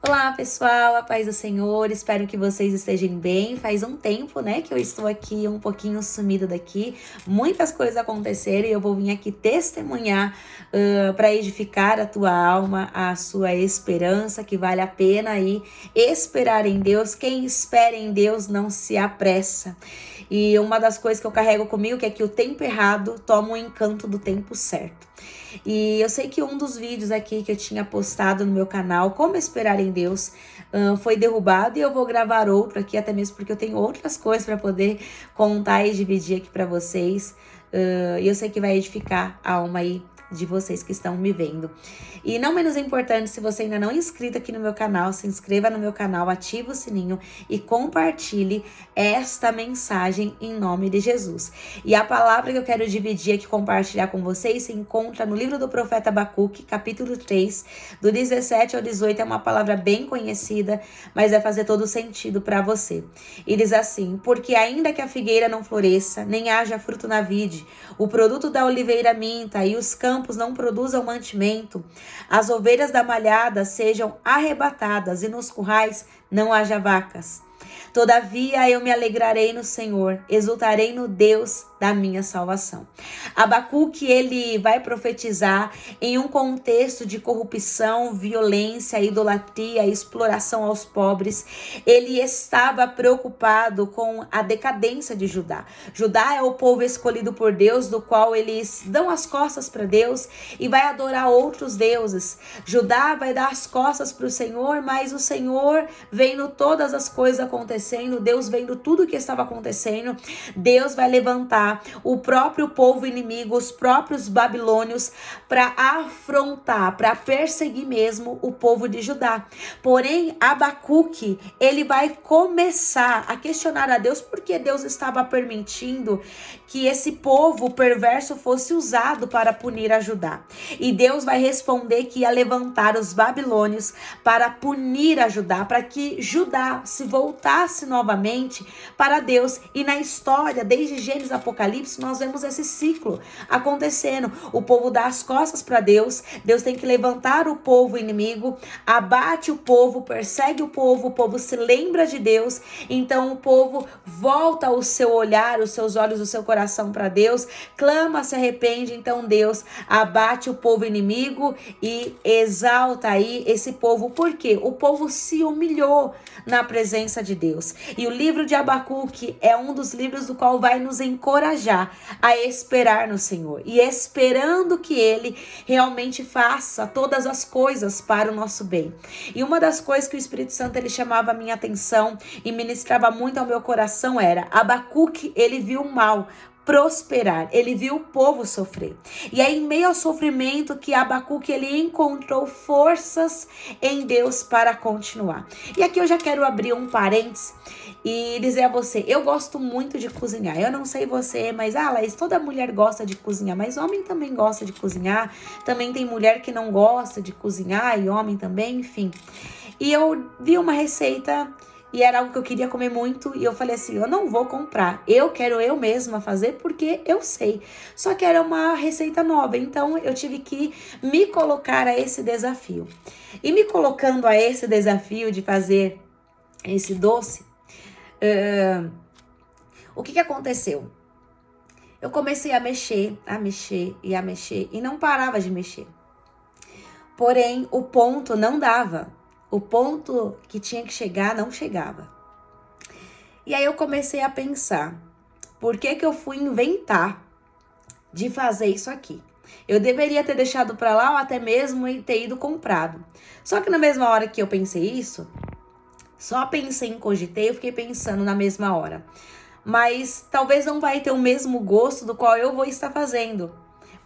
Olá pessoal, a paz do Senhor, espero que vocês estejam bem. Faz um tempo, né, que eu estou aqui um pouquinho sumida daqui, muitas coisas aconteceram e eu vou vir aqui testemunhar para edificar a tua alma, a sua esperança, que vale a pena aí esperar em Deus. Quem espera em Deus não se apressa. E uma das coisas que eu carrego comigo que é que o tempo errado toma o encanto do tempo certo. E eu sei que um dos vídeos aqui que eu tinha postado no meu canal, Como Esperar em Deus, foi derrubado e eu vou gravar outro aqui, até mesmo porque eu tenho outras coisas para poder contar e dividir aqui para vocês. E eu sei que vai edificar a alma aí de vocês que estão me vendo. E não menos importante, se você ainda não é inscrito aqui no meu canal, se inscreva no meu canal, ative o sininho e compartilhe esta mensagem em nome de Jesus. E a palavra que eu quero dividir aqui, compartilhar com vocês, se encontra no livro do profeta Abacuque, capítulo 3, do 17 ao 18, é uma palavra bem conhecida, mas vai fazer todo sentido para você. E diz assim: porque ainda que a figueira não floresça, nem haja fruto na vide, o produto da oliveira minta e os campos não produzam mantimento, as ovelhas da malhada sejam arrebatadas e nos currais não haja vacas. Todavia eu me alegrarei no Senhor, exultarei no Deus da minha salvação. Abacuque, ele vai profetizar em um contexto de corrupção, violência, idolatria, exploração aos pobres. Ele estava preocupado com a decadência de Judá. Judá é o povo escolhido por Deus, do qual eles dão as costas para Deus e vai adorar outros deuses. Judá vai dar as costas para o Senhor, mas o Senhor vendo todas as coisas acontecendo, Deus vendo tudo o que estava acontecendo, Deus vai levantar o próprio povo inimigo, os próprios babilônios, para afrontar, para perseguir mesmo o povo de Judá. Porém, Abacuque, ele vai começar a questionar a Deus porque Deus estava permitindo que esse povo perverso fosse usado para punir a Judá. E Deus vai responder que ia levantar os babilônios para punir a Judá, para que Judá se voltasse novamente para Deus. E na história, desde Gênesis Apocalipse, nós vemos esse ciclo acontecendo. O povo dá as costas para Deus, Deus tem que levantar o povo inimigo, abate o povo, persegue o povo se lembra de Deus, então o povo volta o seu olhar, os seus olhos, o seu coração para Deus, clama, se arrepende, então Deus abate o povo inimigo e exalta aí esse povo, porque o povo se humilhou na presença de Deus. E o livro de Abacuque é um dos livros do qual vai nos encorajar a esperar no Senhor e esperando que Ele realmente faça todas as coisas para o nosso bem. E uma das coisas que o Espírito Santo ele chamava a minha atenção e ministrava muito ao meu coração era: Abacuque, ele viu o mal prosperar, ele viu o povo sofrer. E é em meio ao sofrimento que Abacuque ele encontrou forças em Deus para continuar. E aqui eu já quero abrir um parênteses e dizer a você, eu gosto muito de cozinhar. Eu não sei você, mas Laís, toda mulher gosta de cozinhar, mas homem também gosta de cozinhar. Também tem mulher que não gosta de cozinhar e homem também, enfim. E eu vi uma receita e era algo que eu queria comer muito e eu falei assim, eu não vou comprar, eu quero eu mesma fazer porque eu sei. Só que era uma receita nova, então eu tive que me colocar a esse desafio. E me colocando a esse desafio de fazer esse doce, o que aconteceu? Eu comecei a mexer e não parava de mexer. Porém, o ponto não dava. O ponto que tinha que chegar não chegava. E aí eu comecei a pensar, por que eu fui inventar de fazer isso aqui? Eu deveria ter deixado para lá ou até mesmo ter ido comprado. Só que na mesma hora que eu pensei isso, só pensei em cogitei, eu fiquei pensando na mesma hora. Mas talvez não vai ter o mesmo gosto do qual eu vou estar fazendo.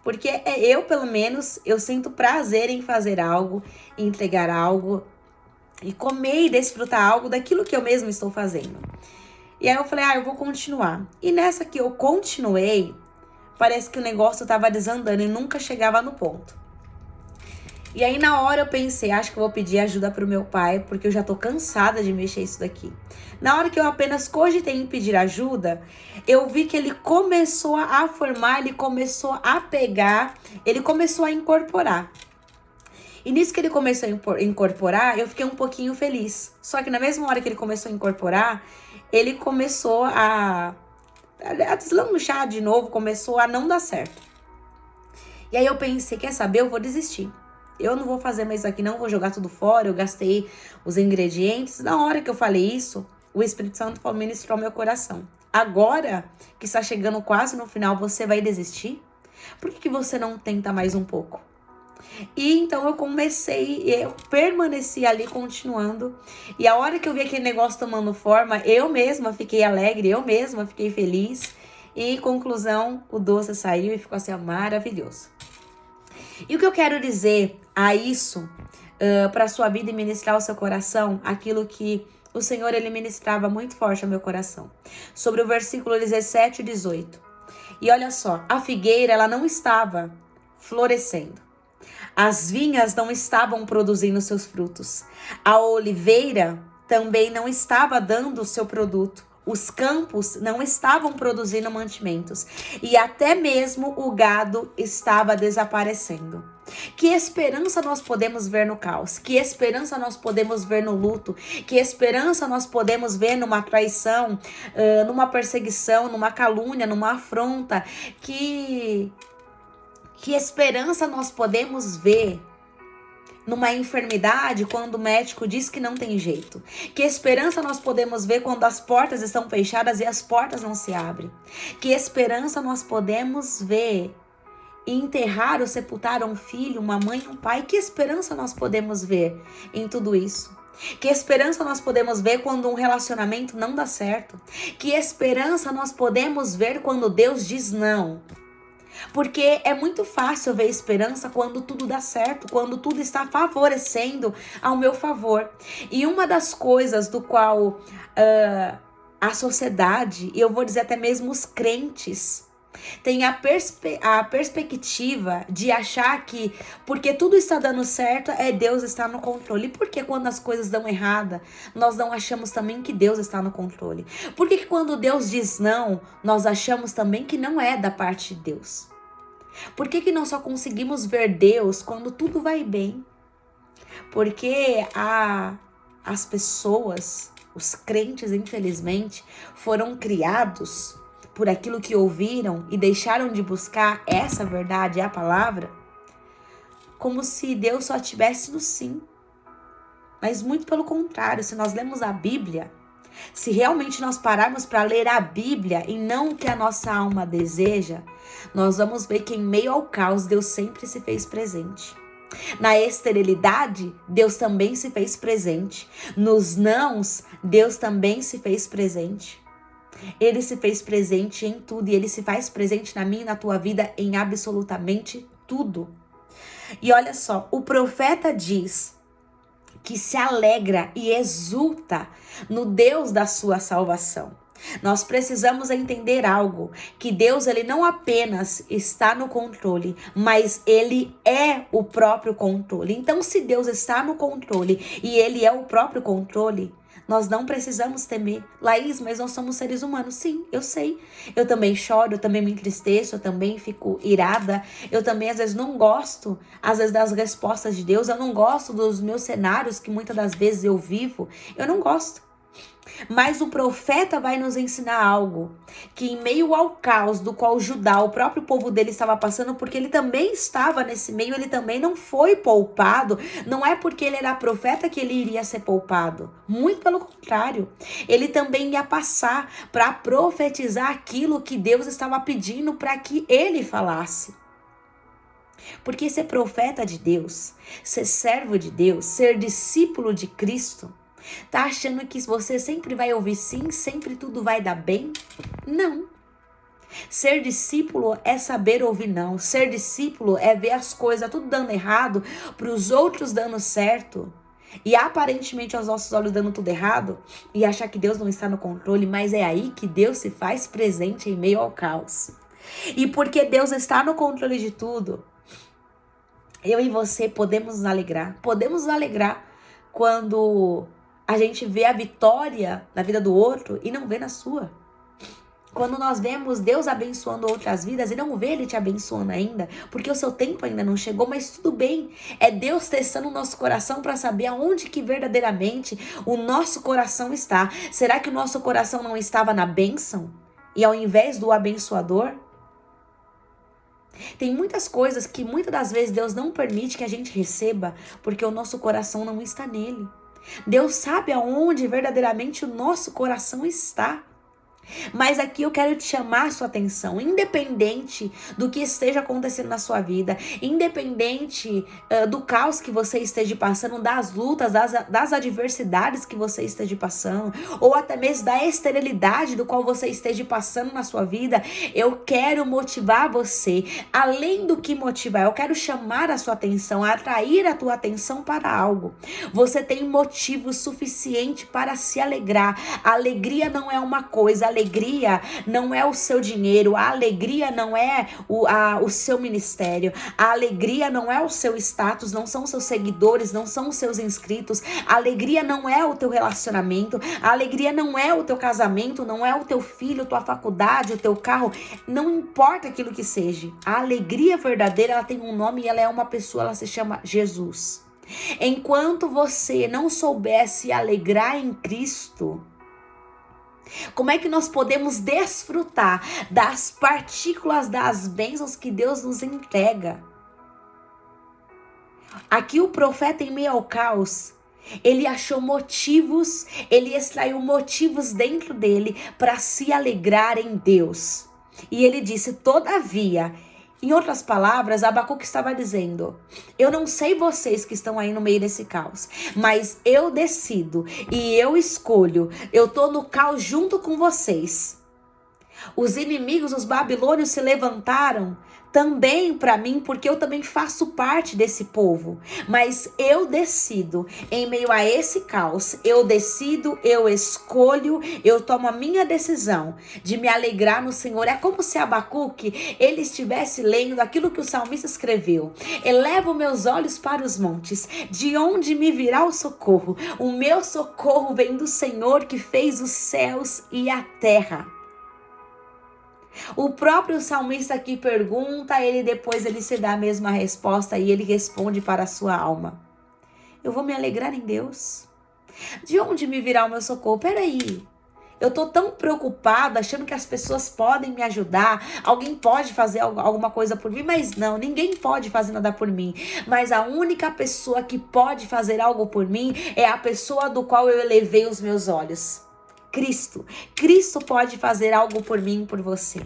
Porque eu, pelo menos, eu sinto prazer em fazer algo, em entregar algo, e comer e desfrutar algo daquilo que eu mesmo estou fazendo. E aí eu falei, eu vou continuar. E nessa que eu continuei, parece que o negócio estava desandando e nunca chegava no ponto. E aí na hora eu pensei, acho que eu vou pedir ajuda pro meu pai, porque eu já tô cansada de mexer isso daqui. Na hora que eu apenas cogitei em pedir ajuda, eu vi que ele começou a formar, ele começou a pegar, ele começou a incorporar. E nisso que ele começou a incorporar, eu fiquei um pouquinho feliz. Só que na mesma hora que ele começou a incorporar, ele começou a deslanchar de novo, começou a não dar certo. E aí eu pensei, quer saber, eu vou desistir. Eu não vou fazer mais isso aqui não, vou jogar tudo fora, eu gastei os ingredientes. Na hora que eu falei isso, o Espírito Santo ministrou meu coração. Agora que está chegando quase no final, você vai desistir? Por que você não tenta mais um pouco? E então eu permaneci ali continuando. E a hora que eu vi aquele negócio tomando forma, eu mesma fiquei alegre, eu mesma fiquei feliz. E conclusão, o doce saiu e ficou assim, maravilhoso. E o que eu quero dizer a isso, para a sua vida e ministrar ao seu coração, aquilo que o Senhor, ele ministrava muito forte ao meu coração. Sobre o versículo 17 e 18. E olha só, a figueira, ela não estava florescendo. As vinhas não estavam produzindo seus frutos. A oliveira também não estava dando o seu produto. Os campos não estavam produzindo mantimentos. E até mesmo o gado estava desaparecendo. Que esperança nós podemos ver no caos? Que esperança nós podemos ver no luto? Que esperança nós podemos ver numa traição, numa perseguição, numa calúnia, numa afronta? Que esperança nós podemos ver numa enfermidade quando o médico diz que não tem jeito? Que esperança nós podemos ver quando as portas estão fechadas e as portas não se abrem? Que esperança nós podemos ver e enterrar ou sepultar um filho, uma mãe, um pai? Que esperança nós podemos ver em tudo isso? Que esperança nós podemos ver quando um relacionamento não dá certo? Que esperança nós podemos ver quando Deus diz não? Porque é muito fácil ver esperança quando tudo dá certo, quando tudo está favorecendo ao meu favor. E uma das coisas do qual a sociedade, e eu vou dizer até mesmo os crentes, tem a perspectiva de achar que porque tudo está dando certo, Deus está no controle. Porque quando as coisas dão errada, nós não achamos também que Deus está no controle? Porque quando Deus diz não, nós achamos também que não é da parte de Deus? Por que nós só conseguimos ver Deus quando tudo vai bem? Porque as pessoas, os crentes, infelizmente, foram criados por aquilo que ouviram e deixaram de buscar essa verdade, a palavra, como se Deus só tivesse no sim. Mas muito pelo contrário, se nós lemos a Bíblia, se realmente nós pararmos para ler a Bíblia e não o que a nossa alma deseja, nós vamos ver que em meio ao caos, Deus sempre se fez presente. Na esterilidade, Deus também se fez presente. Nos nãos, Deus também se fez presente. Ele se fez presente em tudo e Ele se faz presente na minha e na tua vida em absolutamente tudo. E olha só, o profeta diz que se alegra e exulta no Deus da sua salvação. Nós precisamos entender algo, que Deus, ele não apenas está no controle, mas ele é o próprio controle. Então, se Deus está no controle e ele é o próprio controle, nós não precisamos temer. Laís, mas nós somos seres humanos. Sim, eu sei. Eu também choro, eu também me entristeço, eu também fico irada. Eu também, às vezes, não gosto, às vezes, das respostas de Deus. Eu não gosto dos meus cenários que muitas das vezes eu vivo. Eu não gosto. Mas o profeta vai nos ensinar algo, que em meio ao caos do qual Judá, o próprio povo dele, estava passando, porque ele também estava nesse meio, ele também não foi poupado. Não é porque ele era profeta que ele iria ser poupado, muito pelo contrário, ele também ia passar para profetizar aquilo que Deus estava pedindo para que ele falasse. Porque ser profeta de Deus, ser servo de Deus, ser discípulo de Cristo, tá achando que você sempre vai ouvir sim, sempre tudo vai dar bem? Não. Ser discípulo é saber ouvir não. Ser discípulo é ver as coisas tudo dando errado, para os outros dando certo, e aparentemente aos nossos olhos dando tudo errado, e achar que Deus não está no controle, mas é aí que Deus se faz presente em meio ao caos. E porque Deus está no controle de tudo, eu e você podemos nos alegrar. Podemos nos alegrar quando a gente vê a vitória na vida do outro e não vê na sua. Quando nós vemos Deus abençoando outras vidas e não vê Ele te abençoando ainda, porque o seu tempo ainda não chegou, mas tudo bem. É Deus testando o nosso coração para saber aonde que verdadeiramente o nosso coração está. Será que o nosso coração não estava na bênção? E ao invés do abençoador? Tem muitas coisas que muitas das vezes Deus não permite que a gente receba, porque o nosso coração não está nele. Deus sabe aonde verdadeiramente o nosso coração está. Mas aqui eu quero te chamar a sua atenção, independente do que esteja acontecendo na sua vida, independente do caos que você esteja passando, das lutas, das adversidades que você esteja passando, ou até mesmo da esterilidade do qual você esteja passando na sua vida, eu quero motivar você, além do que motivar, eu quero chamar a sua atenção, atrair a tua atenção para algo. Você tem motivo suficiente para se alegrar. A alegria não é uma coisa, a alegria não é o seu dinheiro, a alegria não é o seu ministério, a alegria não é o seu status, não são os seus seguidores, não são os seus inscritos, a alegria não é o teu relacionamento, a alegria não é o teu casamento, não é o teu filho, tua faculdade, o teu carro, não importa aquilo que seja. A alegria verdadeira, ela tem um nome e ela é uma pessoa, ela se chama Jesus. Enquanto você não souber se alegrar em Cristo, como é que nós podemos desfrutar das partículas das bênçãos que Deus nos entrega? Aqui o profeta, em meio ao caos, ele achou motivos, ele extraiu motivos dentro dele para se alegrar em Deus. E ele disse, todavia, em outras palavras, Abacuque estava dizendo, eu não sei vocês que estão aí no meio desse caos, mas eu decido e eu escolho, eu tô no caos junto com vocês. Os inimigos, os babilônios se levantaram também para mim, porque eu também faço parte desse povo. Mas eu decido, em meio a esse caos, eu decido, eu escolho, eu tomo a minha decisão de me alegrar no Senhor. É como se Abacuque, ele estivesse lendo aquilo que o salmista escreveu. Elevo meus olhos para os montes, de onde me virá o socorro? O meu socorro vem do Senhor que fez os céus e a terra. O próprio salmista aqui pergunta, depois ele se dá a mesma resposta e ele responde para a sua alma. Eu vou me alegrar em Deus. De onde me virá o meu socorro? Peraí, eu tô tão preocupada, achando que as pessoas podem me ajudar, alguém pode fazer alguma coisa por mim, mas não, ninguém pode fazer nada por mim. Mas a única pessoa que pode fazer algo por mim é a pessoa do qual eu elevei os meus olhos. Cristo. Cristo pode fazer algo por mim e por você.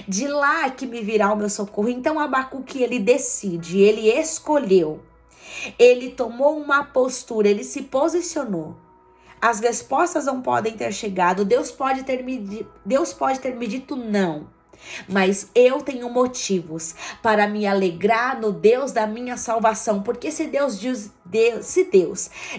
De lá que me virá o meu socorro. Então Abacuque, ele decide, ele escolheu. Ele tomou uma postura, ele se posicionou. As respostas não podem ter chegado. Deus pode ter me dito não. Mas eu tenho motivos para me alegrar no Deus da minha salvação, porque se Deus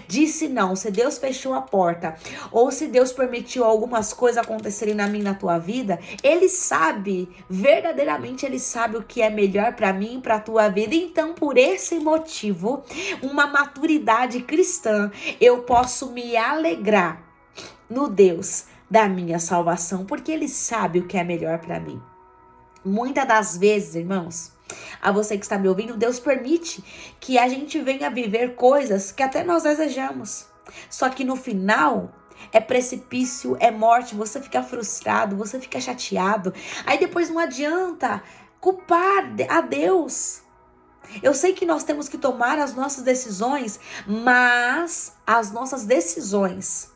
disse não, se Deus fechou a porta, ou se Deus permitiu algumas coisas acontecerem na minha e na tua vida, Ele sabe, verdadeiramente Ele sabe o que é melhor para mim e para a tua vida. Então, por esse motivo, uma maturidade cristã, eu posso me alegrar no Deus da minha salvação, porque Ele sabe o que é melhor para mim. Muitas das vezes, irmãos, a você que está me ouvindo, Deus permite que a gente venha viver coisas que até nós desejamos. Só que no final é precipício, é morte, você fica frustrado, você fica chateado. Aí depois não adianta culpar a Deus. Eu sei que nós temos que tomar as nossas decisões, mas as nossas decisões,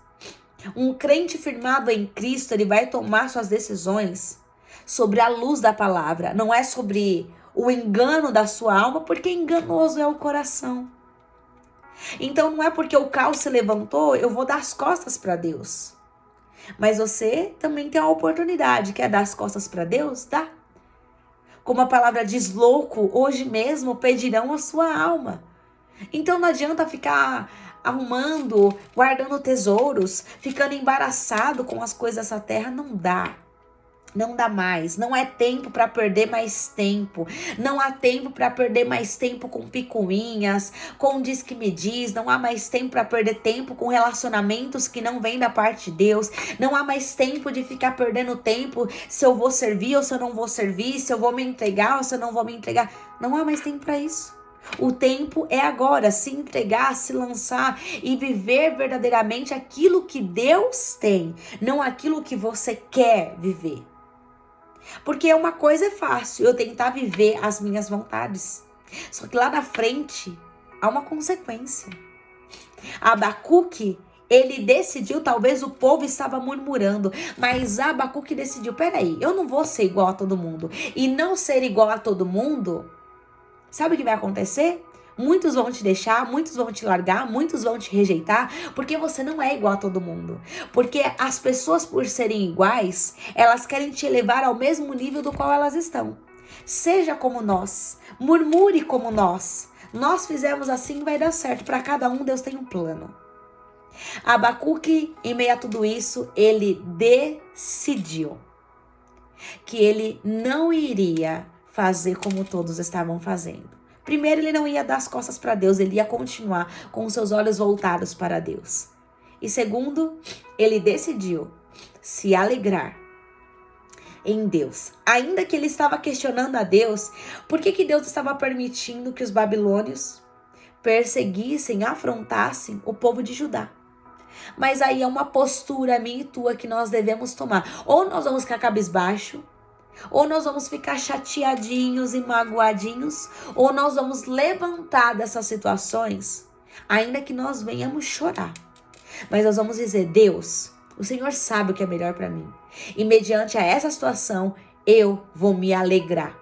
um crente firmado em Cristo, ele vai tomar suas decisões sobre a luz da palavra, não é sobre o engano da sua alma, porque enganoso é o coração. Então não é porque o caos se levantou, eu vou dar as costas para Deus. Mas você também tem a oportunidade, quer dar as costas para Deus? Dá. Como a palavra diz, louco, hoje mesmo pedirão a sua alma. Então não adianta ficar arrumando, guardando tesouros, ficando embaraçado com as coisas dessa terra, não dá. Não dá mais, não é tempo para perder mais tempo. Não há tempo para perder mais tempo com picuinhas, com diz que me diz. Não há mais tempo para perder tempo com relacionamentos que não vêm da parte de Deus. Não há mais tempo de ficar perdendo tempo se eu vou servir ou se eu não vou servir, se eu vou me entregar ou se eu não vou me entregar. Não há mais tempo para isso. O tempo é agora, se entregar, se lançar e viver verdadeiramente aquilo que Deus tem, não aquilo que você quer viver. Porque uma coisa é fácil, eu tentar viver as minhas vontades. Só que lá na frente há uma consequência. Abacuque, ele decidiu, talvez o povo estava murmurando, mas Abacuque decidiu, peraí, eu não vou ser igual a todo mundo. E não ser igual a todo mundo, sabe o que vai acontecer? Muitos vão te deixar, muitos vão te largar, muitos vão te rejeitar, porque você não é igual a todo mundo. Porque as pessoas, por serem iguais, elas querem te elevar ao mesmo nível do qual elas estão. Seja como nós, murmure como nós. Nós fizemos assim, vai dar certo. Para cada um, Deus tem um plano. Abacuque, em meio a tudo isso, ele decidiu que ele não iria fazer como todos estavam fazendo. Primeiro, ele não ia dar as costas para Deus, ele ia continuar com os seus olhos voltados para Deus. E segundo, ele decidiu se alegrar em Deus. Ainda que ele estava questionando a Deus, por que Deus estava permitindo que os babilônios perseguissem, afrontassem o povo de Judá. Mas aí é uma postura minha e tua que nós devemos tomar. Ou nós vamos ficar cabisbaixo, ou nós vamos ficar chateadinhos e magoadinhos, ou nós vamos levantar dessas situações, ainda que nós venhamos chorar. Mas nós vamos dizer, Deus, o Senhor sabe o que é melhor para mim. E mediante a essa situação, eu vou me alegrar.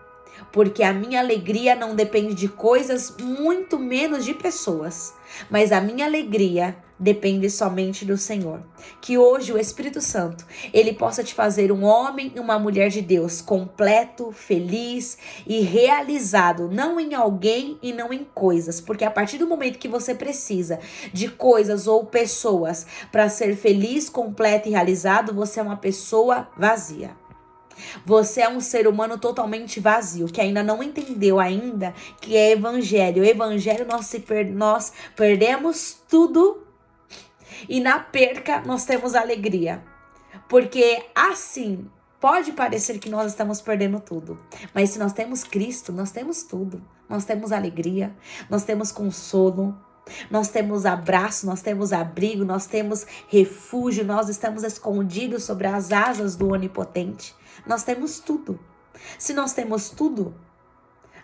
Porque a minha alegria não depende de coisas, muito menos de pessoas. Mas a minha alegria depende somente do Senhor. Que hoje o Espírito Santo, ele possa te fazer um homem e uma mulher de Deus completo, feliz e realizado, não em alguém e não em coisas, porque a partir do momento que você precisa de coisas ou pessoas para ser feliz, completo e realizado, você é uma pessoa vazia. Você é um ser humano totalmente vazio, que ainda não entendeu ainda que é evangelho. O evangelho nós perdemos tudo e na perca nós temos alegria. Porque assim, pode parecer que nós estamos perdendo tudo. Mas se nós temos Cristo, nós temos tudo. Nós temos alegria, nós temos consolo, nós temos abraço, nós temos abrigo, nós temos refúgio, nós estamos escondidos sobre as asas do Onipotente. Nós temos tudo. Se nós temos tudo,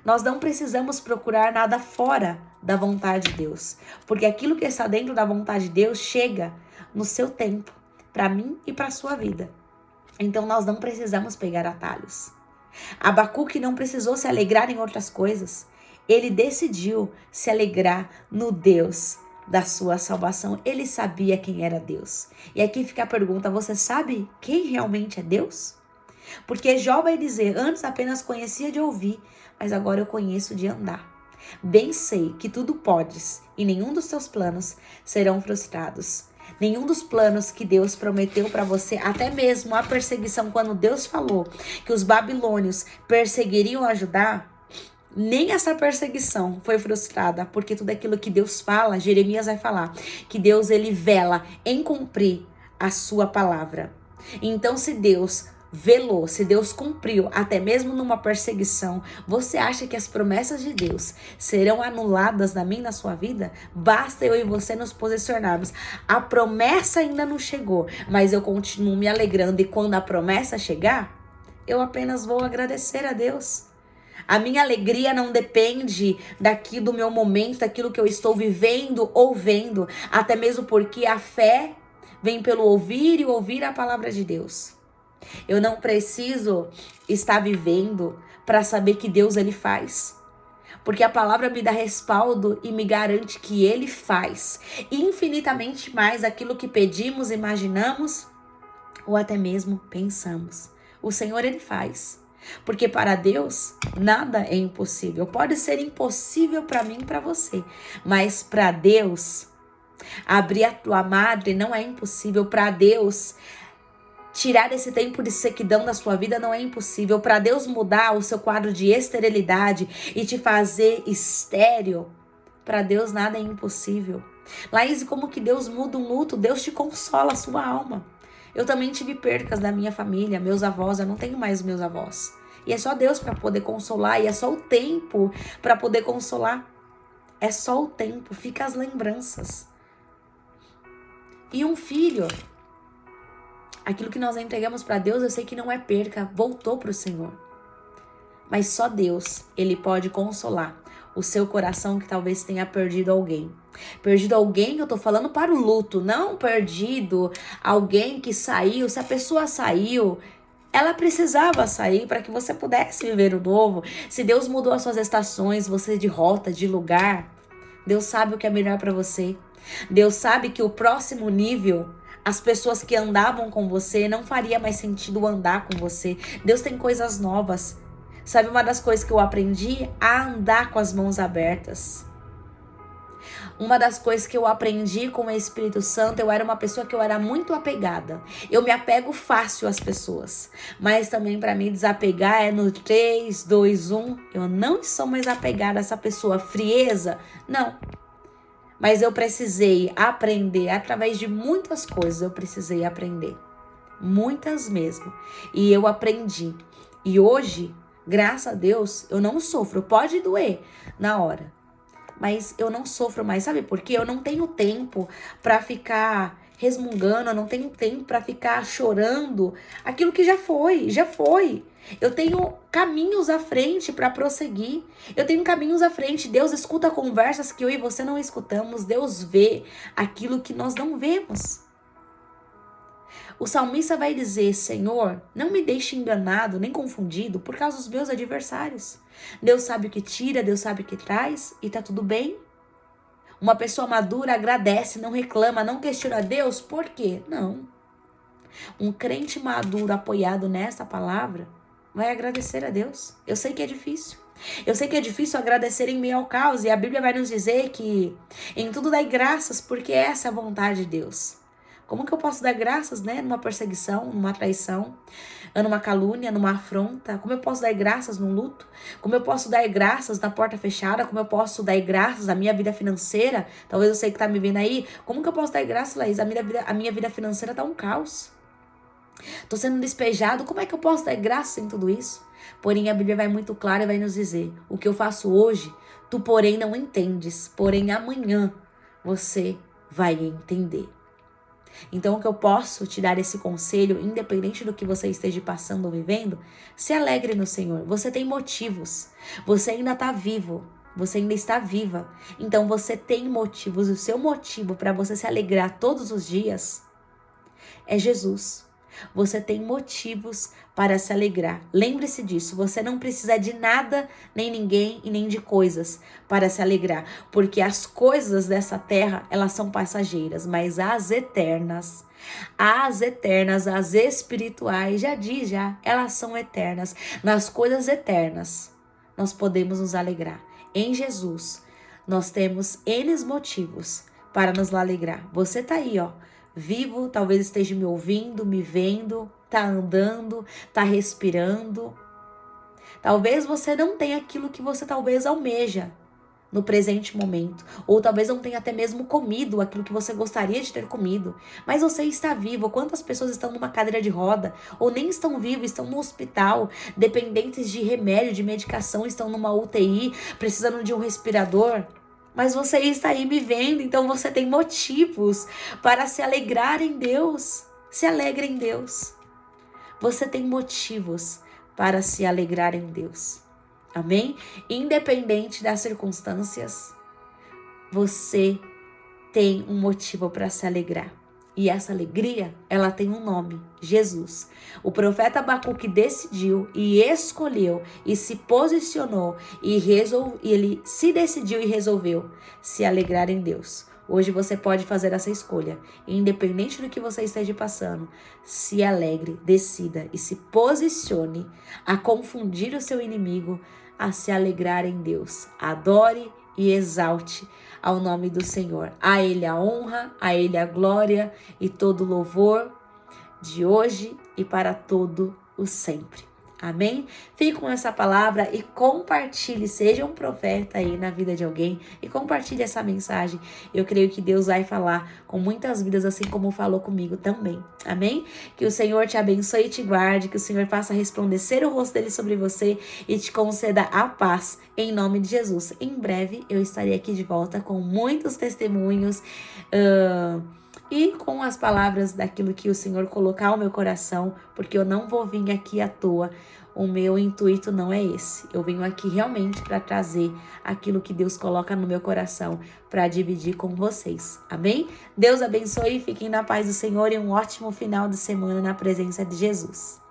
nós não precisamos procurar nada fora da vontade de Deus. Porque aquilo que está dentro da vontade de Deus chega no seu tempo, para mim e para a sua vida. Então nós não precisamos pegar atalhos. Abacuque não precisou se alegrar em outras coisas. Ele decidiu se alegrar no Deus da sua salvação. Ele sabia quem era Deus. E aqui fica a pergunta, você sabe quem realmente é Deus? Porque Jó vai dizer, antes apenas conhecia de ouvir, mas agora eu conheço de andar. Bem sei que tudo podes e nenhum dos teus planos serão frustrados. Nenhum dos planos que Deus prometeu para você, até mesmo a perseguição, quando Deus falou que os babilônios perseguiriam Judá, nem essa perseguição foi frustrada, porque tudo aquilo que Deus fala, Jeremias vai falar, que Deus ele vela em cumprir a sua palavra. Então se Deus velou, se Deus cumpriu, até mesmo numa perseguição, você acha que as promessas de Deus serão anuladas na minha e na sua vida? Basta eu e você nos posicionarmos. A promessa ainda não chegou, mas eu continuo me alegrando e quando a promessa chegar, eu apenas vou agradecer a Deus. A minha alegria não depende daqui do meu momento, daquilo que eu estou vivendo ou vendo, até mesmo porque a fé vem pelo ouvir e ouvir a palavra de Deus. Eu não preciso estar vivendo para saber que Deus ele faz. Porque a palavra me dá respaldo e me garante que ele faz infinitamente mais aquilo que pedimos, imaginamos ou até mesmo pensamos. O Senhor ele faz. Porque para Deus nada é impossível. Pode ser impossível para mim e para você, mas para Deus abrir a tua madre não é impossível. Para Deus tirar esse tempo de sequidão da sua vida não é impossível. Para Deus mudar o seu quadro de esterilidade e te fazer estéril, para Deus nada é impossível. Laís, como que Deus muda um luto? Deus te consola a sua alma. Eu também tive percas da minha família, meus avós, eu não tenho mais meus avós. E é só Deus para poder consolar, e é só o tempo para poder consolar. É só o tempo, fica as lembranças. E um filho, aquilo que nós entregamos para Deus, eu sei que não é perca, voltou para o Senhor. Mas só Deus, Ele pode consolar o seu coração que talvez tenha perdido alguém. Perdido alguém, eu tô falando para o luto, não perdido alguém que saiu. Se a pessoa saiu, ela precisava sair para que você pudesse viver o novo. Se Deus mudou as suas estações, você de rota, de lugar, Deus sabe o que é melhor para você. Deus sabe que o próximo nível, as pessoas que andavam com você, não faria mais sentido andar com você. Deus tem coisas novas. Sabe uma das coisas que eu aprendi? A andar com as mãos abertas. Uma das coisas que eu aprendi com o Espírito Santo, eu era uma pessoa que eu era muito apegada. Eu me apego fácil às pessoas. Mas também para mim desapegar é no 3, 2, 1. Eu não sou mais apegada a essa pessoa. Frieza? Não. Mas eu precisei aprender, através de muitas coisas eu precisei aprender. Muitas mesmo. E eu aprendi. E hoje, graças a Deus, eu não sofro. Pode doer na hora. Mas eu não sofro mais, sabe por quê? Eu não tenho tempo para ficar resmungando, eu não tenho tempo para ficar chorando aquilo que já foi, já foi. Eu tenho caminhos à frente para prosseguir. Eu tenho caminhos à frente. Deus escuta conversas que eu e você não escutamos. Deus vê aquilo que nós não vemos. O salmista vai dizer: Senhor, não me deixe enganado nem confundido por causa dos meus adversários. Deus sabe o que tira, Deus sabe o que traz e tá tudo bem. Uma pessoa madura agradece, não reclama, não questiona Deus. Por quê? Não. Um crente maduro apoiado nessa palavra vai agradecer a Deus. Eu sei que é difícil. Eu sei que é difícil agradecer em meio ao caos. E a Bíblia vai nos dizer que em tudo dai graças, porque essa é a vontade de Deus. Como que eu posso dar graças, né? Numa perseguição, numa traição, numa calúnia, numa afronta? Como eu posso dar graças num luto? Como eu posso dar graças na porta fechada? Como eu posso dar graças na minha vida financeira? Talvez você que tá me vendo aí. Como que eu posso dar graças, Laís? A minha vida financeira tá um caos. Tô sendo despejado. Como é que eu posso dar graças em tudo isso? Porém, a Bíblia vai muito clara e vai nos dizer: o que eu faço hoje, tu porém não entendes. Porém, amanhã você vai entender. Então, o que eu posso te dar esse conselho, independente do que você esteja passando ou vivendo, se alegre no Senhor. Você tem motivos. Você ainda está vivo. Você ainda está viva. Então, você tem motivos. O seu motivo para você se alegrar todos os dias é Jesus. Você tem motivos para se alegrar. Lembre-se disso. Você não precisa de nada, nem ninguém e nem de coisas para se alegrar. Porque as coisas dessa terra, elas são passageiras. Mas as eternas, as espirituais, elas são eternas. Nas coisas eternas, nós podemos nos alegrar. Em Jesus, nós temos N motivos para nos alegrar. Você tá aí, ó. Vivo, talvez esteja me ouvindo, me vendo, tá andando, tá respirando. Talvez você não tenha aquilo que você talvez almeja no presente momento. Ou talvez não tenha até mesmo comido aquilo que você gostaria de ter comido. Mas você está vivo. Quantas pessoas estão numa cadeira de roda? Ou nem estão vivas, estão no hospital, dependentes de remédio, de medicação, estão numa UTI, precisando de um respirador. Mas você está aí me vendo, então você tem motivos para se alegrar em Deus. Se alegre em Deus. Você tem motivos para se alegrar em Deus. Amém? Independente das circunstâncias, você tem um motivo para se alegrar. E essa alegria, ela tem um nome, Jesus. O profeta Abacuque decidiu e escolheu e se posicionou e ele se decidiu e resolveu se alegrar em Deus. Hoje você pode fazer essa escolha. Independente do que você esteja passando, se alegre, decida e se posicione a confundir o seu inimigo, a se alegrar em Deus. Adore e exalte ao nome do Senhor. A Ele a honra, a Ele a glória e todo louvor de hoje e para todo o sempre. Amém? Fique com essa palavra e compartilhe, seja um profeta aí na vida de alguém e compartilhe essa mensagem. Eu creio que Deus vai falar com muitas vidas, assim como falou comigo também. Amém? Que o Senhor te abençoe e te guarde, que o Senhor faça resplandecer o rosto dele sobre você e te conceda a paz, em nome de Jesus. Em breve eu estarei aqui de volta com muitos testemunhos, e com as palavras daquilo que o Senhor colocar ao meu coração, porque eu não vou vir aqui à toa. O meu intuito não é esse. Eu venho aqui realmente para trazer aquilo que Deus coloca no meu coração para dividir com vocês. Amém? Deus abençoe, fiquem na paz do Senhor e um ótimo final de semana na presença de Jesus.